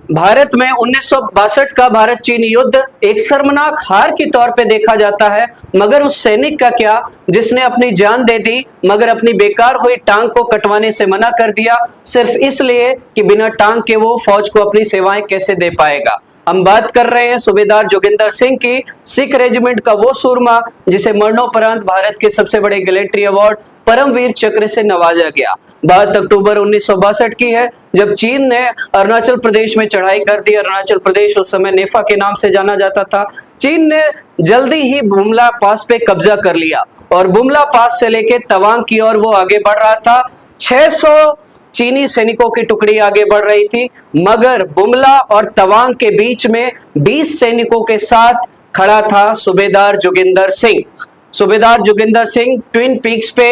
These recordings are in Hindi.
भारत में 1962 का भारत चीन युद्ध एक शर्मनाक हार के तौर पे देखा जाता है, मगर उस सैनिक का क्या जिसने अपनी जान दे दी मगर अपनी बेकार हुई टांग को कटवाने से मना कर दिया, सिर्फ इसलिए कि बिना टांग के वो फौज को अपनी सेवाएं कैसे दे पाएगा। हम बात कर रहे हैं सूबेदार जोगिंदर सिंह की, सिख रेजिमेंट का वो सूरमा जिसे मरणोपरांत भारत के सबसे बड़े गैलेट्री अवार्ड परमवीर चक्र से नवाजा गया। बात अक्टूबर 1962 की है, जब चीन ने अरुणाचल प्रदेश में चढ़ाई कर दी। अरुणाचल प्रदेश उस समय नेफा के नाम से जाना जाता था। चीन ने जल्दी ही बुमला पास पे कब्जा कर लिया और बुमला पास से लेके तवांग की ओर वो आगे बढ़ रहा था। 600 चीनी सैनिकों की टुकड़ी आगे बढ़ रही थी, मगर बुमला और तवांग के बीच में 20 सैनिकों के साथ खड़ा था सूबेदार जोगिंदर सिंह। सूबेदार जोगिंदर सिंह ट्विन पीक्स पे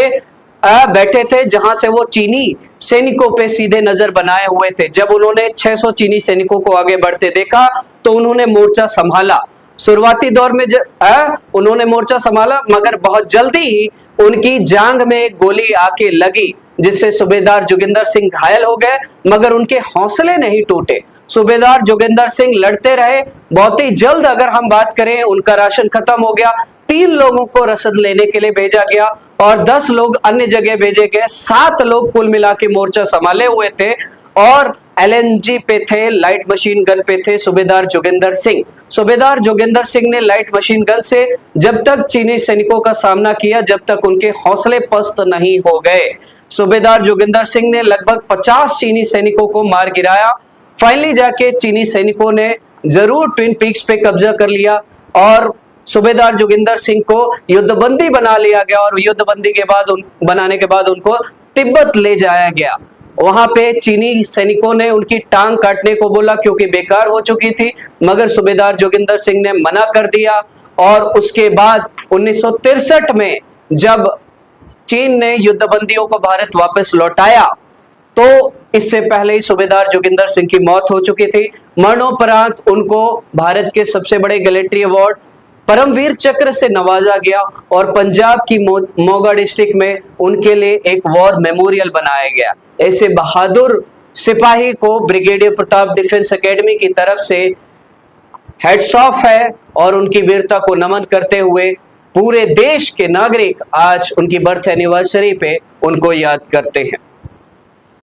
बैठे थे, जहां से वो चीनी सैनिकों पे सीधे नजर बनाए हुए थे। जब उन्होंने 600 चीनी सैनिकों को आगे बढ़ते देखा तो उन्होंने मोर्चा संभाला। शुरुआती दौर में उन्होंने मोर्चा संभाला, मगर बहुत जल्दी ही उनकी जांघ में गोली आके लगी, जिससे सूबेदार जोगिंदर सिंह घायल हो गए, मगर उनके हौसले नहीं टूटे। सूबेदार जोगिंदर सिंह लड़ते रहे। बहुत ही जल्द अगर हम बात करें, उनका राशन खत्म हो गया। 3 लोगों को रसद लेने के लिए भेजा गया और 10 लोग अन्य जगह भेजे गए। 7 लोग कुल मिला के मोर्चा संभाले हुए थे और LNG पे थे, लाइट मशीन गन पे थे सूबेदार जोगिंदर सिंह। सूबेदार जोगिंदर सिंह ने लाइट मशीन गन से जब तक चीनी सैनिकों का सामना किया, जब तक उनके हौसले पस्त नहीं हो गए। सूबेदार जोगिंदर सिंह ने लगभग 50 चीनी सैनिकों को मार गिराया। फाइनली जाके चीनी सैनिकों ने जरूर ट्विन पीक्स पे कब्जा कर लिया और सूबेदार जोगिंदर सिंह को युद्धबंदी बना लिया गया और युद्धबंदी के बाद बनाने के बाद उनको तिब्बत ले जाया गया। वहां पे चीनी सैनिकों ने उनकी टांग काटने को बोला क्योंकि बेकार हो चुकी थी, मगर सूबेदार जोगिंदर सिंह ने मना कर दिया। और उसके बाद 1963 में जब चीन ने युद्धबंदियों को भारत वापस लौटाया, तो इससे पहले ही सूबेदार जोगिंदर सिंह की मौत हो चुकी थी। मरणोपरांत उनको भारत के सबसे बड़े गैलेट्री अवार्ड परमवीर चक्र से नवाजा गया और पंजाब की मोगा डिस्ट्रिक्ट में उनके लिए एक वॉर मेमोरियल बनाया गया। ऐसे बहादुर सिपाही को ब्रिगेडियर प्रताप डिफेंस एकेडमी की तरफ से हेड्स ऑफ है और उनकी वीरता को नमन करते हुए पूरे देश के नागरिक आज उनकी बर्थ एनिवर्सरी पे उनको याद करते हैं।